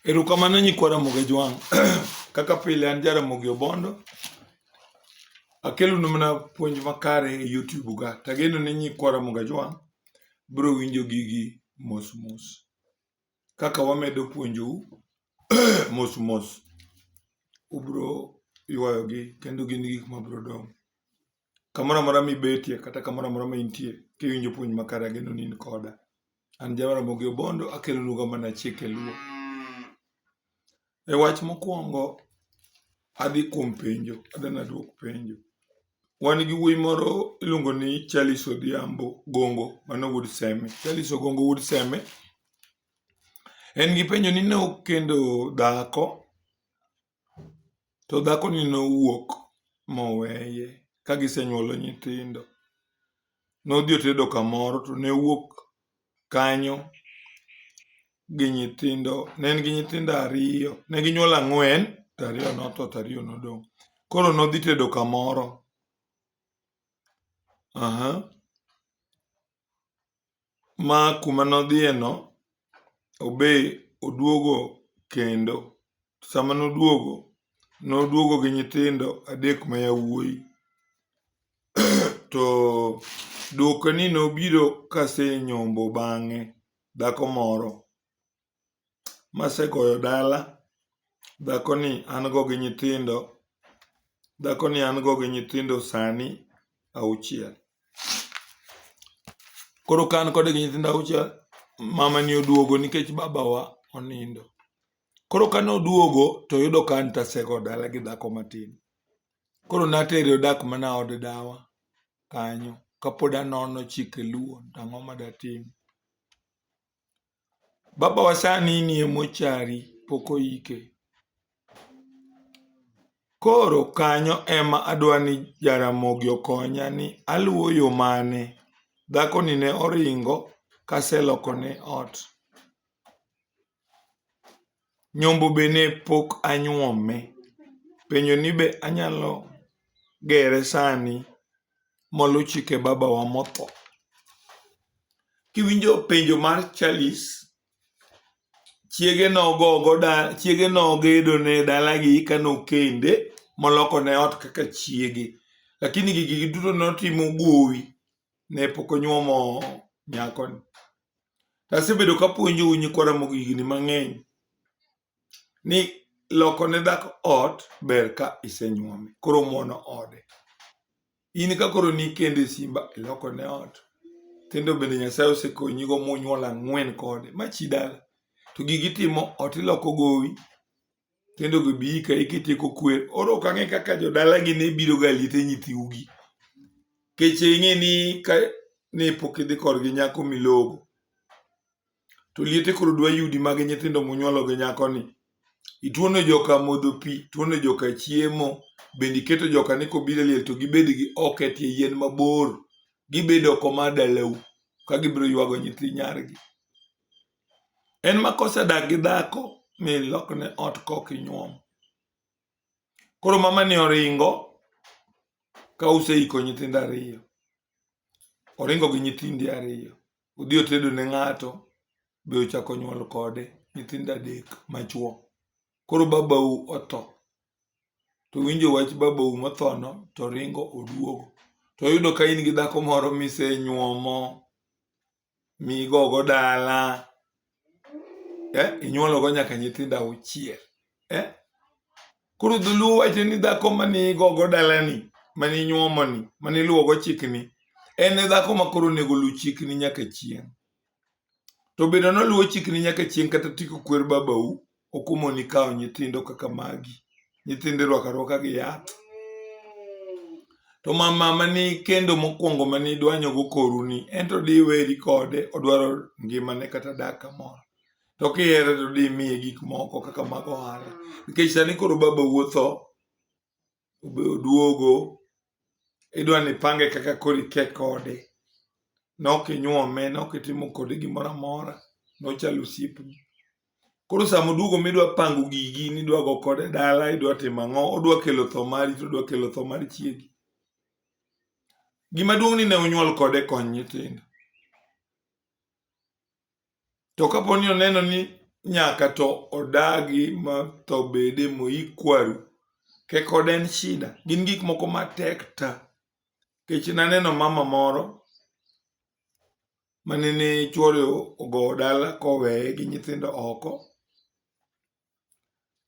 Erokamano nyikwara Ramogi Jwang'. Kaka pile an Jaramogi Obondo. Akelonu mana puonj makare e YouTube ga. Tageno ni nyikwara Ramogi Jwang' biro winjo gigi mos mos. Kaka wamedo puonjou mos mos. Ubro ywayogi kendo gin gik mabiro dong'. Kamoro amora mibetie kata kamoro amora ma intie kiwinjo puonj makare ageno ni in koda. An Jaramogi Obondo akelonuga mana chike luo. E wach mokwongo adhi kuom penjo, adana duok penjo. Wan gi wuoyi moro iluongo ni Charles Odhiambo Gongo, mano Wuod Seme. Charles Ogongo Wuod Seme. En gi penjo ni ne okendo dhako, to dhako ni nowuok moweye ka gisenyuolo nyithindo. Nodhi otedo kamoro to ne owuok kanyo gi nyithindo. Ne en gi nyithindo 2, ne ginyuolo 4 to 2 notho to 2 nodong'. Koro nodhi tedo kamoro. Ma kuma nodhiye no oduogo kendo. Sama noduogo gi nyithindo 3 ma yawuoyi. To duoko ni nobiro kasenyombo bang'e dhako moro masegoyo dala. Dhako ni an go gi nyithindo sani 6. Koro ka an kode gi nyithindo 6, mama ni oduogo nikech babawa onindo. Koro ka noduogo to yudo ka an tasego dala gi dhako matin. Koro natere odak mana od dawa kanyo. Kapod anono chike luo tang'o ma datim. Babawa sani nie mochari pok oike. Koro kanyo ema adwa ni Jaramogi okonya ni aluwo yo mane. Dhako ni ne oringo kaselokone ot. Nyombo be ne pok anyuome. Penjo ni be anyalo gere sani molu chike babawa motho. Kiwinjo penjo mar Charles, chiege nogedo ne dalagi kanokende moloko ne ot kaka chiege. Lakini gigi duto notimo gowi. Ne pok onyuomo nyako ni. Asebedo kapuonjou nyikwara Ramogi higni mang'eny ni loko ne dhako ot ber ka isenyuome. Koro muono ode. In ka koro nikende simba iloko ne ot. Kendo bende Nyasaye osekonyigo munyuolo 4 kode ma chi dala. To gigi timo ot iloko gowi. Kendo gibi ka ikitieko kwer. Oro ok ang'e kaka jodala gi ne biro ga liete nyithi ugi. Keche ing'e ni ka ne pok idhi korgi nyako milogo. To liete koro dwa yudi mag nyithindo munyuolo gi nyako ni. Ituono joka modho pi, ituono joka chiemo. Bende iketo joka ni kobiro liel to gibed gi oko e tie yien mabor. Gibedo oko mar dalau ka gibiro ywago nyithi nyargi. En makosa dak gi dhako milokne ot kok inyuomo. Koro mama ni oringo ka useiko nyithindo 2. Oringo gi nyithindi 2. Odhi otedo ne ng'ato be ochako nyuol kode nyithindo 3 machuo. Koro babau otho. To winjo wach babau mothono to ringo oduogo. To oyudo ka in gi dhako moro misenyuomo, migogo dala. Inyuolo go nyaka nyithindo 6. Koro dholuo wacho ni dhako manigogo dalani, maninyuomoni, maniluwogo chikni, en e dhako ma koro onego lu chikni nyaka chieng'. To bedo noluwo chikni nyaka chieng' kata tieko kwer babau, okumoni kawo nyithindo kaka magi. Nyithindo irwako arwaka gi yath. To mama mani kendo mokwongo mani dwanyogo koru ni, ento diweri kode, odwaro ngimane kata dak kamoro. To kihere to dimiye gik moko kaka mag ohala. Nikech sani koro babau otho, obe oduogo, idwa ni pange kaka koro ike kode. Nokinyuome, nokitimo kode gimoro amora, nochalo osiepni. Koro sama oduogo midwa pango gigi, nidwa go kode dala, idwa timo ang'o, odwa kelo tho mari to odwa kelo tho mar chiegi. Gima duong' ni ne unyuol kode kony nyithindo. To kapo ni oneno ni nyaka to odagi ma tho bede moik kwaru ke kod en shida. Gin gik moko matek ta. Kech naneno mama moro manene chuore ogo dala koweye gi nyithindo oko.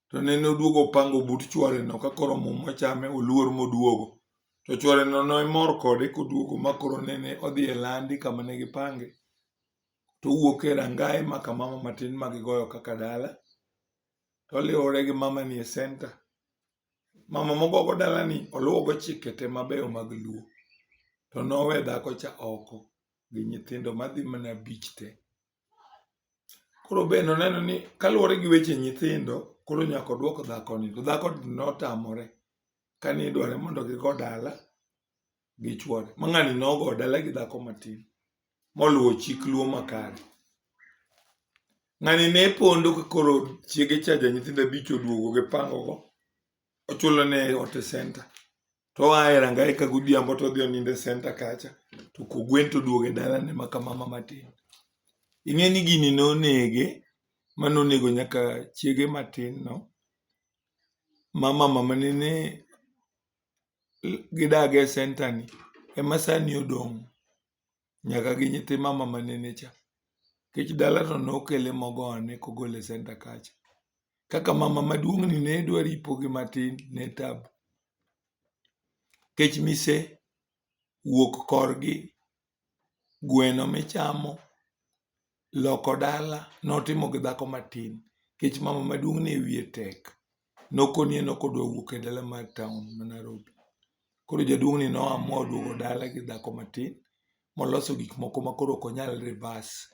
To nene oduogo pango but chuore no ka koro mum ochame oluor moduogo. To chuore no nomor kode koduogo ma koro nene odhi e landi kama ne gipange. To owuok e rangae maka mama matin magigoyo kaka dala. To oliwore gi mama ni e center. Mama mogogo dala ni oluwogo chike te mabeyo mag luo. To nowe dhako cha oko gi nyithindo madhi mana bich te. Koro be noneno ni kaluwore gi weche nyithindo, koro nyaka odwok dhako ni. To dhako notamore kani idware mondo gigo dala gi chuore. Ma ng'ani nogo dala gi dhako matin moluwo chik luo makare. Ng'ani ne pondo ka koro chiege cha ja nyithindo abich oduogo gipango go. Ochulo ne ot e center. To oa e rangae ka godhiambo to odhi onindo e center kacha. To kogwen to oduogo e dalane maka mama matin. Ing'e ni gini nonege manonego nyaka chiege matin no. Mama manene gidage e center ni ema sani odong' nyaka gi nyithi mama manene cha. Kech dala to nokele mogone kogole e center kacha. Kaka mama maduong' ni ne dwa ripogi matin ne tabu. Kech mise wuok korgi, gweno michamo, loko dala notimo gi dhako matin. Kech mama maduong' ne wiye tek. Nokoni nokodwa wuok e dala mar town ma Nairobi. Koro jaduong' ni noamua oduogo dala gi dhako matin moloso gik moko ma koro ok onyal reverse.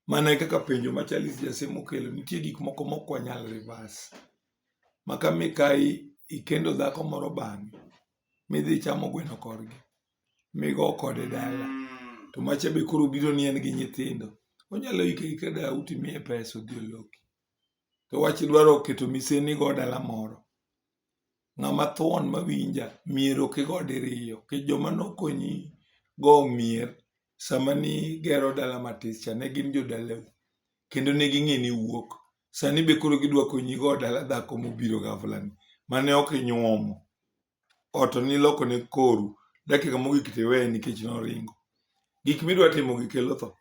Mana kaka penjo ma Charles Jasemo okelo, nitie gik moko mok wanyal reverse. Maka mikai ikendo dhako moro bang'e midhi chamo gweno korgi migo kode dala. To macha be koro biro ni en gi nyithindo. Onyalo ike dau timiye pesa odhi oloki. To wach dwaro keto mise ni go dala moro. Ng'ama thuon mawinja miero kigo diriyo. Ke joma nokonyi go mier sama ni gero dala matis cha ne gin jo dalau. Kendo ne ging'e ni wuok. Sani be koro gidwa konyi go dala dhako mobiro ghafla ni. Mane ok inyuomo. Oto niloko ne koru. Dakika mogik tiweye nikech noringo. Gik midwa timo gi kelo tho.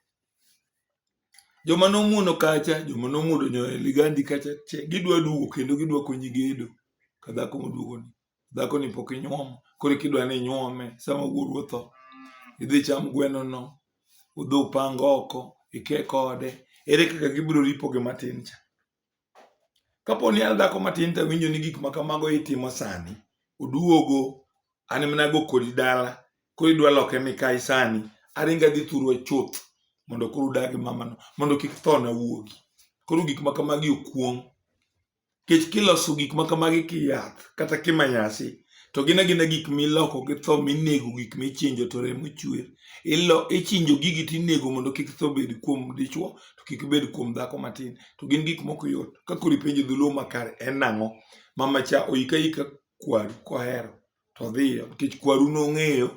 Joma nomuono kacha, joma nomuono nyoyo ligandi kacha, gidwa duogo kendo gidwa konyi gedo. Ka dhako moduogo ni. Dhako ni pok inyuomo. Koro kidwa ni inyuome. Sama wuoru otho. Idhi cham gweno no. Udho pang oko. Ike kode. Ere kaka gibiro ripo gi matin cha. Kapo ni al dhako matin ta winjo ni gik makamago itimo sani. Uduogo. An mana go kodi dala. Koro idwa loke mikai sani. Aringa dhi thurwa chuth. Mondo koro udagi mama no. Mondo kik tho na wuogi. Koro gik makamagi okuong. Kech kiloso gik makamagi kiyath. Kata kimanyasi. To gina gik miloko gi tho minego gik michinjo to remo chwer. Ichinjo gigi tinego mondo kik tho bed kuom dichuo. To kik bed kuom dhako matin. To gin gik moko yot. Ka koro ipenjo dhuluo makare en nang'o. Mama cha oika kwaru kohero. To dhiyo. Kech kwaru nong'eyo.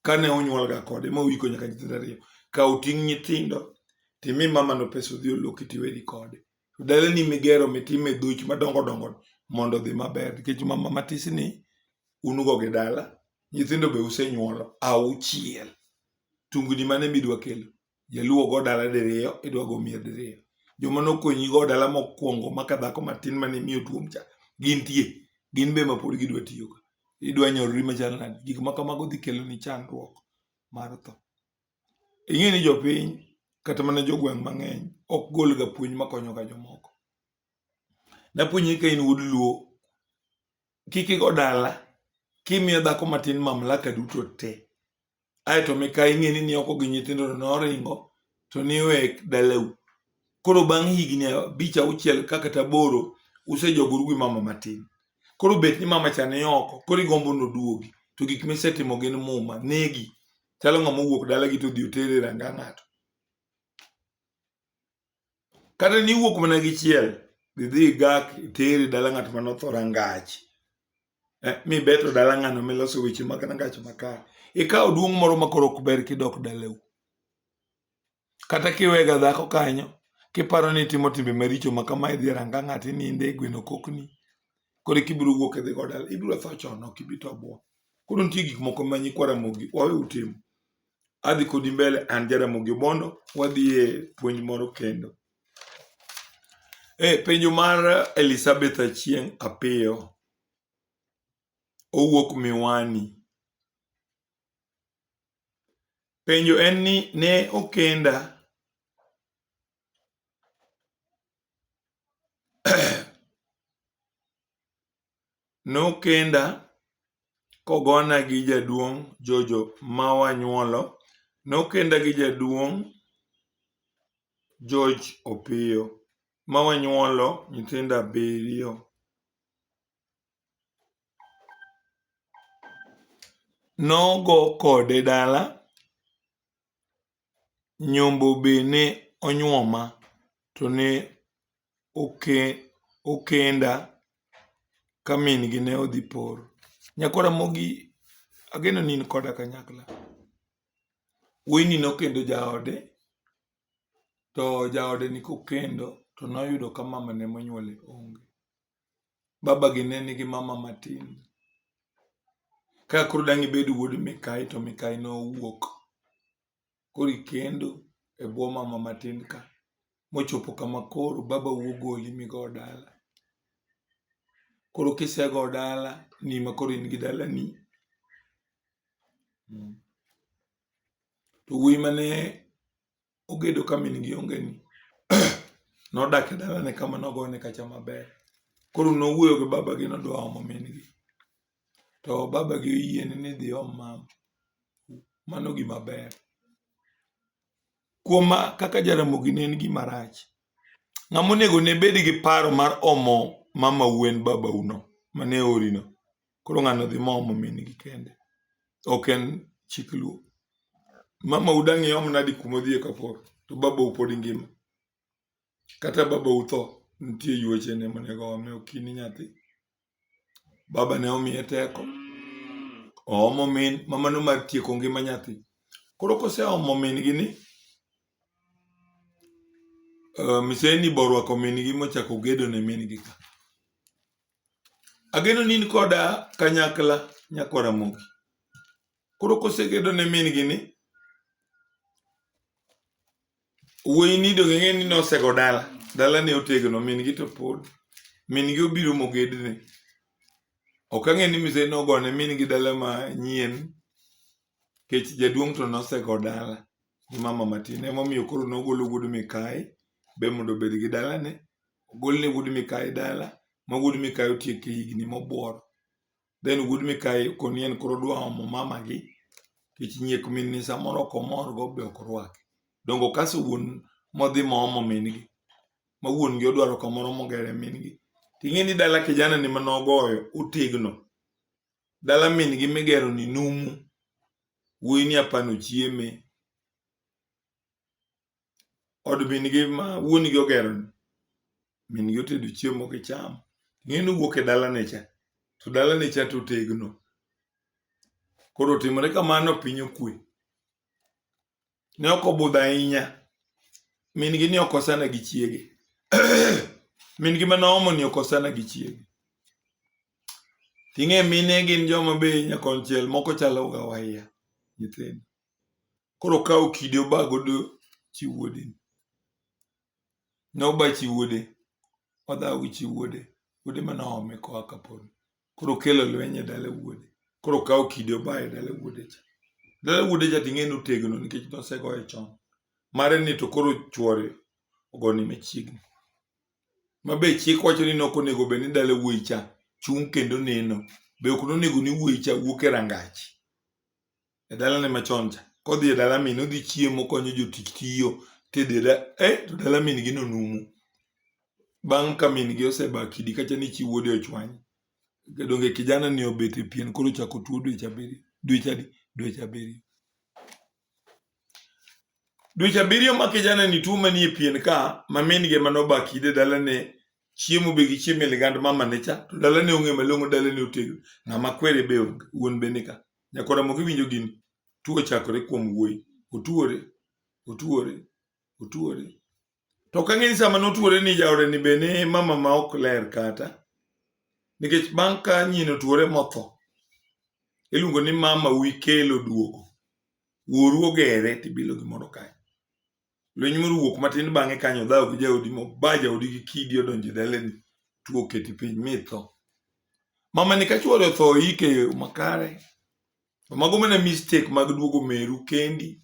Kane onyuol ga kode ma wiko nyaka nyithindo ariyo. Ka uting' nyithindo. Timi mama no pesa odhi oloki tiweri kode. To dala ni migero mitime dhuch madongo dongo mondo dhi maber. Nikech mama matis ni unugo gi dala. Nyithindo be usenyuolo. Auchiel. Tungni mane midwa kelo. Jaluo go dala diriyo. Idwa go mier diriyo. Joma nokonyi go dala mokwongo maka dhako matin mane miyo tuom cha. Gintie. Gin be mapod gidwa tiyogo. Idwa nyorri machal nade. Gik makamago dhi kelo ni chandruok mar tho. Ing'e ni jopiny kata mana jogweng' mang'eny ok gol ga puonj makonyo ga jomoko. Napuonji ka in wuod luo. Kik igo dala. Kimiyo dhako matin mamlaka duto te. Aeto mikai ing'e ni oko gi nyithindo noringo to niwe dalau. Koro bang' higni 5-6 kaka 8 usejogoru gi mama matin. Koro bet ni mama cha ni oko. Koro igombo noduogi. To gik misetimo gin muma. Negi. Chalo ng'ama wuok dala gi to dhi otere ranga ng'ato. Kata ni wuok mana gi chiel. Dhi gak itere dala ng'ato manotho rangach. Mibeto dala ng'ano miloso weche mag rangach makar. Ikaw duong' moro makoro ok ber kidok dalau. Kata kiwega dhako kanyo. kiparo ni timo timbe maricho ma kama idhi ranga ng'ati ninde gweno kokni koro kibiro wuok idhi go dala ibiro tho chon ok ibi to buo. Koro nitie gik moko ma nyikwa Ramogi wawe utimo. Adhi kodi mbele an Jaramogi Omondo, wadhi e puonj moro kendo. Penjo mar Elizabeth Achieng' Apiyo owuok Miwani. Penjo en ni ne okenda nokenda kogona gi jaduong' Jojo ma wanyuolo. Nokenda gi jaduong' George Opiyo ma wanyuolo nyithindo 7. Nogo kode dala, nyombo be ne onyuoma to ne okenda ka min gi ne odhi poro. Nyakwa Ramogi ageno ni in koda kanyakla. Wuoyini nokendo jaode, to jaode ni kokendo to noyudo ka mamane monyuole onge. Babagi ne nigi mama matin. Ka koro dang' ibed wuod Mikayi to Mikayi nowuok. Koro ikendo e bwo mama matin ka. Mochopo kama koro baba wuok goli migo dala. Koro kisego dala ni ma koro in gi dalani. To wuoyi mane ogedo ka min gi onge ni nodak e dalane kama nogone kacha maber. Koro nowuoyo gi babagi nodwa omo min gi. To babagi oyiene ni dhi om mama. Mano gima ber. Kuoma kaka Jaramogi ne en gima rach. Ng'ama onego ne bed gi paro mar omo mamau en babau no mane orino. Koro ng'ano dhi moomo min gi kende. Ok en chik luo. Mamau dang' iom nadi kuma odhiye kaporo to babau pod ngima. Kata babau tho nitie yuechene monego ome okini nyathi. Baba ne omiye teko. Oomo min mamano mar tieko ngima nyathi. Koro koseomo min gi ni miseni borwako min gi mochako gedo ne min gi ka. Ageno ni in koda kanyakla nyakwa Ramogi. Koro kosegedo ne min gi ni wuoyi ni dong' ing'e ni nosego dala. Dala ne otegno min gi to pod. Min gi obiro mogedne. Ok ang'e ni mise nogone min gi dala manyien. Kech jaduong' to nosego dala gi mama matin. Emomiyo koro nogolo wuod Mikayi be mondo obed gi dalane. Ogolne wuod Mikayi dala. Ma wuod Mikayi otieko higni mobuoro. Then wuod Mikayi koni en koro dwa omo mama gi. Kech nyiek min ni samoro ok omor go be ok orwake. Dongo okaso wuon modhi moomo min gi. Ma wuon gi odwaro kamoro mogere min gi. Ting'e ni dala kijana ni manogoyo otegno. Dala min gi migero ni numu. Wuoyi ni apano chieme. Od min gi ma wuon gi ogero ni. Min gi otedo chiemo gichamo. Ting'e ni owuok e dalane cha. To dalane cha to otegno. Koro otimore kamano piny okwe. Ne ok obudho ahinya. Min gi ni okosana gi chiege. Min gi manoomo ni okosana gi chiege. Ting'e mine gin joma be nyakonchiel moko chalo ga waya nyithindo. Koro kawo kide oba godo chi wuode. Noba chi wuode. Odhawo gi chi wuode. Wuode manoome koa kapolo. Koro kelo lweny e dala wuode. Koro kawo kide oba e dala wuode cha. Dala wuode cha ting'e ni otegno nikech nosegoye chon. Mare ni to koro chuore ogoni machiegni. Mabe chik wacho ni ok onego bed ni dala wuoyi cha chung' kendo neno. Be ok onego ni wuoyi cha wuok e rangach. E dalane machon cha. Kodhi e dala min odhi chiemo konyo jotich tiyo. To dala min gi no numu. Bang' ka min gi oseba kidi kacha ni chi wuode ochwany. Donge kijana ni obet e pien koro chako tuo dweche 7. Dweche adi? Dweche 7. Dweche 7 ma kijana ni tuo manie pien ka ma min gi manoba kide dalane chiemo be gichiemo e ligand mama ne cha. To dalane onge malong'o dalane otegno. Ng'ama kwere be onge. Wuon be nika. Nyakwa Ramogi winjo gini. Tuo chakore kuom wuoyi. Otuore. To kang'eni sama notuore ni jaode ni be ni mama ma ok ler kata, nikech bang' ka nyino tuore motho, iluongo ni mama wi kelo duogo. Wuoru ogere tibilo gimoro kae. Lweny moro wuok matin bang'e kanyo dhaw gi jaodi ba jaodi gi kidi odonjo daleni tuo keti piny mitho. Mama ni ka chuore otho ike e yo makare. Mago mana mistake mag duogo meru kendi.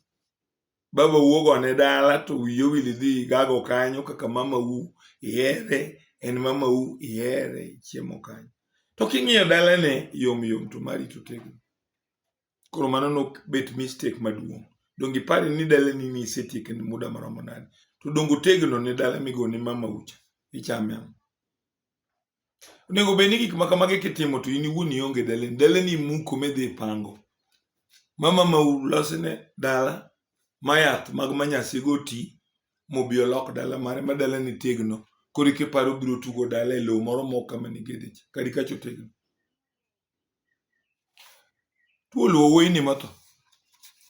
Baba wuogo ne dala to wiye wil dhi gago kanyo kaka mama u ihere, en mama u ihere, chiemo kanyo. To king'iyo dalane yom to mari to tegno. Koro mano nok bet mistake maduong'. Dongi pari ni dalani ni isetieke ni muda maromo nade. To dongo tegno ni dala migone mama ucha. Ichame ang'o? Onego bed ni gik makamagi kitimo to in iwuon ionge dalani. Dalani muko midhi pango. Mama ma ulosne dala ma yath mag manyasi go ti mobi olok dala mare ma dala ni tegno. Koro kiparo biro tugo dala e lowo moro mok kama ni gedecha. Kadi kacho tegno. Tuo luwo wuoyi ni matho.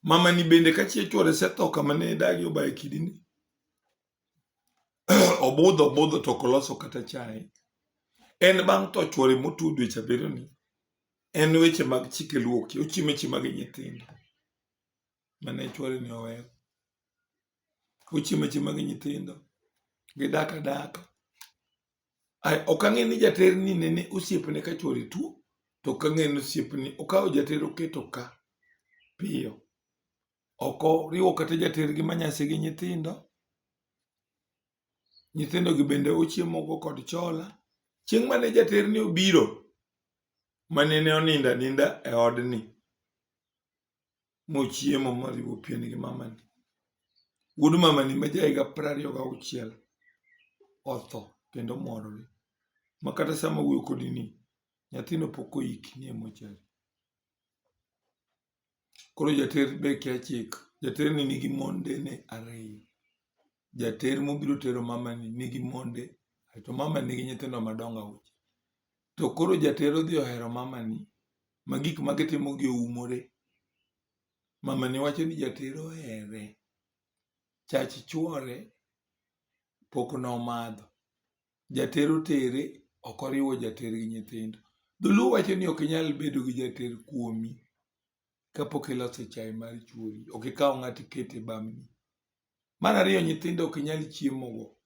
Mama ni bende ka chiech chuore setho kama ne dagi obaye kidini. Obudho to koloso kata chae. En bang' to chuore motuo dweche abiriyo ni. En weche mag chike luoki. Ochiemo weche mag nyithindo. Mane chuore ni oweyo. Ochiemo weche mag nyithindo. Gidak adaka. Ok ang'e ni jater ni nene osiepne ka chuore tuo. To ok ang'e ni osiepni okawo jater oketo ka. Piyo. Oko riwo kata jater gi manyasi gi nyithindo. Nyithindo gi bende ochiemo go kod chola. Chieng' mane jater ni obiro. Manene oninda ninda e odni. Mochiemo moriwo pien gi mamani. Wuod mamani ma ja higa 26 otho kendo morore. Makata sama wuoyo kodi ni nyathino pok oiki ni e mochari. Koro jater be kia chik. Jater ni nigi monde ne 2. Jater mobiro tero mamani nigi monde. To mama nigi nyithindo madongo 6. To koro jater odhi ohero mamani. Ma gik magitimo gi oumore. Mamani wacho ni jater ohere. Chach chuore pok nomadho. Jater otere ok oriwo jater gi nyithindo. Dholuo wacho ni ok inyal bedo gi jater kuomi kapok iloso chae mar chuori. Ok ikaw ng'ato ikete bamni. Mar 2 nyithindo ok inyal chiemo go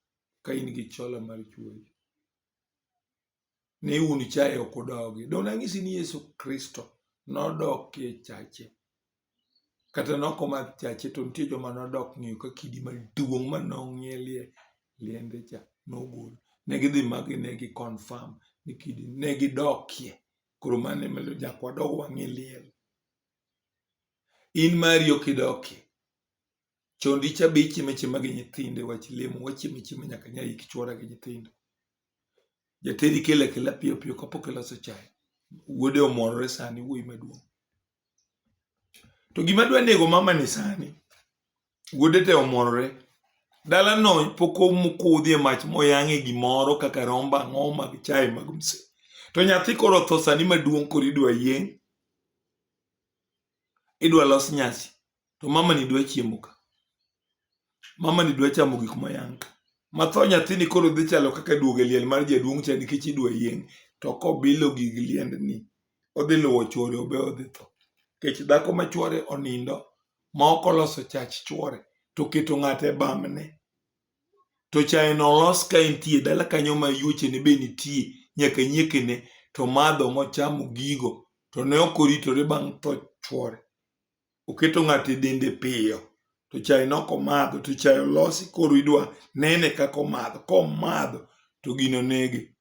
ka in gi chola mar chuori. Ne un chae ok udogi. Dong' nanyisi ni Yesu Kristo nodok e chache. Kata nokomadh chache to nitie joma nodok ng'iyo ka kidi maduong' manong'ielie liende cha nogol. Negidhi magi negi confirm ni kidi negidokie. Koro mane melo jakwa dog wang'i liel. In mari ok idokie. Chondi cha be ichiemo chiemo gi nyithinde wach lemo wachiemo chiemo nyaka nya ik chuora gi nyithindo. Jateri kele kela piyo piyo kapok iloso chae. Wuode omorore sani wuoyi maduong'. To gima dwa nego mama ni sani. Wuode te omorore. Dala no pok omukudhie mach moyang'e gimoro kaka rombo ang'o mag chae mag mse. To nyathi koro otho sani maduong' koro idwa yieng'. Idwa los nyasi. To mama ni dwa chiemo ka. Mama ni dwa chamo gik moyang' ka. Matho nyathini koro dhi chalo kaka duogo e liel mar jaduong' cha nikech idwa yieng'. To kobilo gig liend ni odhi luwo chuore obe odhi tho. Nikech dhako ma chuore onindo ma ok oloso chach chuore to keto ng'ato e bamne. To chae no olos ka entie dala kanyo ma yuoche ne be nitie nyaka nyiekene to madho mochamo gigo to ne ok oritore bang' tho chuore. Oketo ng'ato e dende piyo. To chae no komadho to chae olosi koro idwa nene kako omadho. Komadho to gino nege.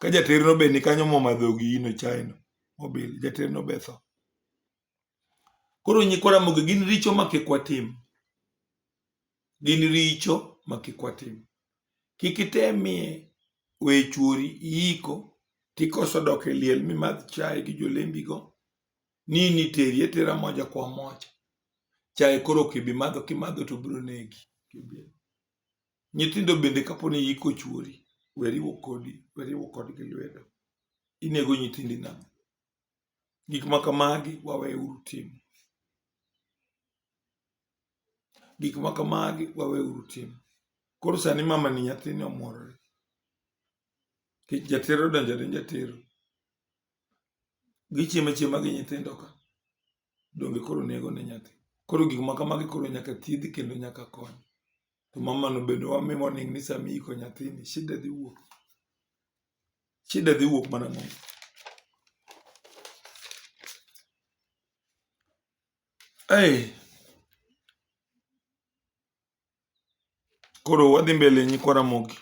Ka jater no be ni kanyo momadho gino chae no mobil jater no be tho. Koro nyikwa Ramogi gin richo ma kik watim. Gin richo ma kik watim. Kik itemie we chuori iko tikoso dok e liel mimadh chae gi jolembi go. Nini teri etera moja kwa moja. Chae koro kibi madho kimadho to biro negi. Nyithindo bende kaponi iko chuori. Weriwo kodgi lwedo. Inego nyithindi nang'o? Gik makamagi waweuru timo. Gik makamagi waweuru timo. Koro sani mama ni nyathine omorore. Jatero donjore jatero. Gichiemo chiema gi nyithindo ka. Donge koro nego ne nyathi. Koro gik ma kamagi koro nyaka thiedhi kendo nyaka kony. To mama no bende wami warning ni sami iko nyathini shida dhi wuok. Shida dhi wuok mana ng'o. Koro wadhi mbele nyikwa Ramogi.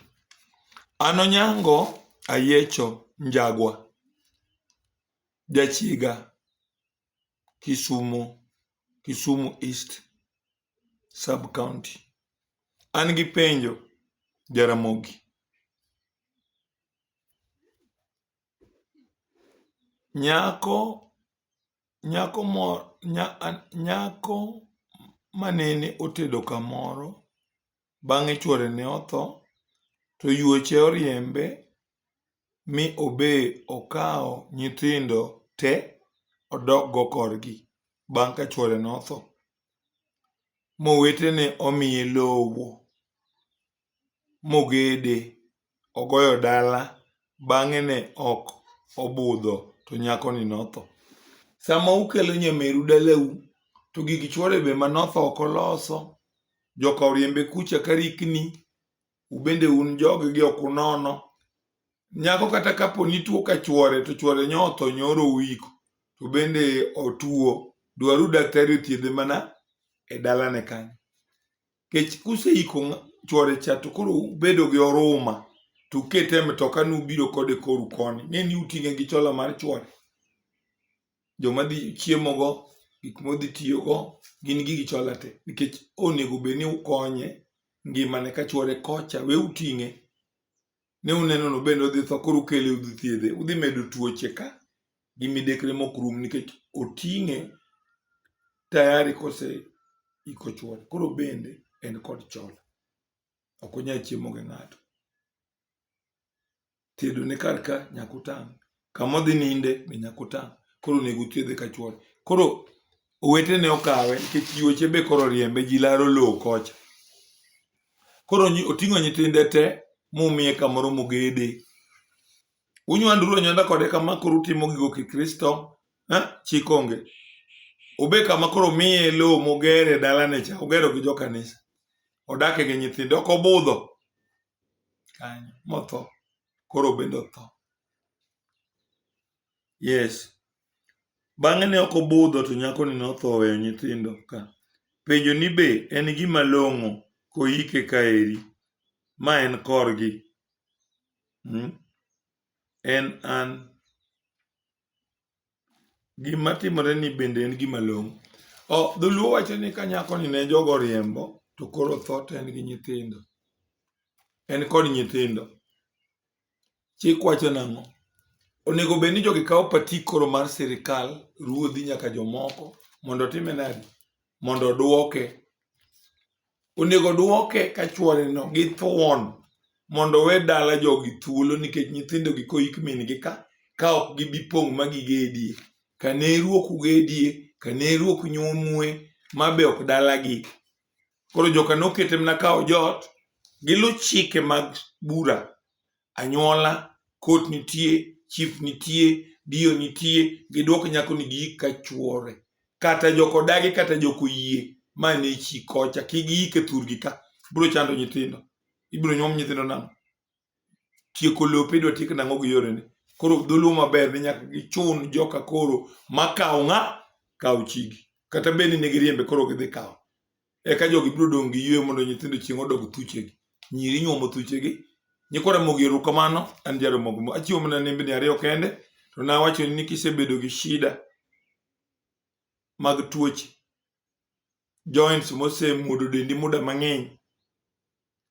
An Onyango Ayiecho Njagwa. Jachiga Kisumu East Sub County. An gi penjo Jaramogi. Nyako manene otedo kamoro bang'e chuore ne otho to yuoche oriembe mi obe okawo nyithindo te odok go korgi bang' ka chuore ne otho. Mowetene omiye lowo mogede ogoyo dala bang'e ne ok obudho to nyako ni notho. Sama ukelo nyameru dalau to gigi chuore be manotho ok oloso, joka oriembe kucha karikni, ubende un joggi ok unono. Nyako kata kapo ni tuo ka chuore to chuore nyotho nyoro wiko to bende otuo, dwaru daktari othiedhe mana e dalane kanyo. Kech kuseiko chuore cha to koro ubedo gi oruma to ukete e mtoka nubiro kode koru koni. Ng'eni uting'e gi chola mar chuore. Joma dhi chiemo go, gik modhi tiyo go, gin gigi chola te. Nikech onego bed ni ukonye ngimane ka chuore kocha, we uting'e. Ne uneno no bende odhi tho koro ukele udhi thiedhe. Udhi medo tuoche ka gi midekre mok rum nikech oting'e tayari kose iko chuore. Koro bende en kod chola. Ok onyal chiemo gi ng'ato. Tedo ne kar ka nyaka utang'. Kamodhi ninde be nyaka utang'. Koro onego uthiedhe ka chuore. Koro owetene okawe nikech yuoche be koro oriembe, ji laro lowo kocha. Koro oting'o nyithinde te mumiye kamoro mogede. Unyanduru anyanda kode kama koro utimo gigo kikristo, chik onge. Obe kama koro omiye lowo mogere dalane cha, ogero gi jo kanisa. Odake gi nyithinde, ok obudho kanyo motho. Koro bende otho. Yes. Bang'e ne ok obudho to nyako ni notho oweyo nyithindo ka. Penjo ni be en gima long'o koike kaeri. Ma en korgi. Gima timore ni bende en gima long'o. Dholuo wacho ni ka nyako ni ne jogo riembo to koro otho to en gi nyithindo. En kod nyithindo. Chik wacho nang'o? Onego bed ni jogi kawo patik koro mar sirikal, ruodhi nyaka jomoko, mondo otime nadi? Mondo oduoke. Onego duoke ka chuore no gi thuon mondo we dala jogi thuolo nikech nyithindo gi koik min gi ka ok gibi pong' ma gigedie. Kaneru ok ugedie, kaneru ok nyomue, ma be ok dalagi. Koro joka nokete mana ka ojot, gilu chike mag bura. Anyuola, kot nitie, chief nitie, dio nitie, giduok nyako ni giik ka chuore. Kata jok odagi kata jok oyie, ma ne chi kocha, kigiike thurgi ka, biro chando nyithindo. Ibiro nyuom nyithindo nang'o? Tieko lope idwa tiek nang'o gi yore ne? Koro dholuo maber ni nyaka gichun joka koro makaw kaw chigi. Kata bed ni ne giriembe koro gidhi kaw. Eka jogi biro dong' gi yweyo mondo nyithindo chieng' odog thuchegi. Nyiri nyuomo thuchegi. Nyikwa Ramogi erokamano, an Jaramogi. Achiwo mana nembni 2 kende, to nawacho ni kisebedo gi shida mag tuoche, joints mosemuodo dendi muda mang'eny,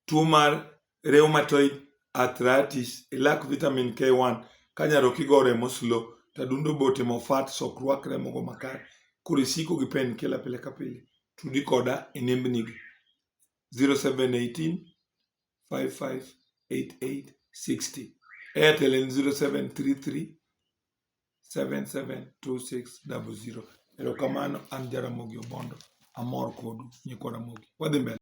tuo mar rheumatoid arthritis, ilak vitamin K1, ka nyaroki go remo slow, tadundo bote mofat sok rwak remo go makare, koro isiko gi pen kila pile ka pile. Tudi koda e nembni gi 0718 558860. Airtel en 0733 772600. Erokamano, an Jaramogi Obondo. Amor kodu, nyikwa Ramogi. Wadhi mbele.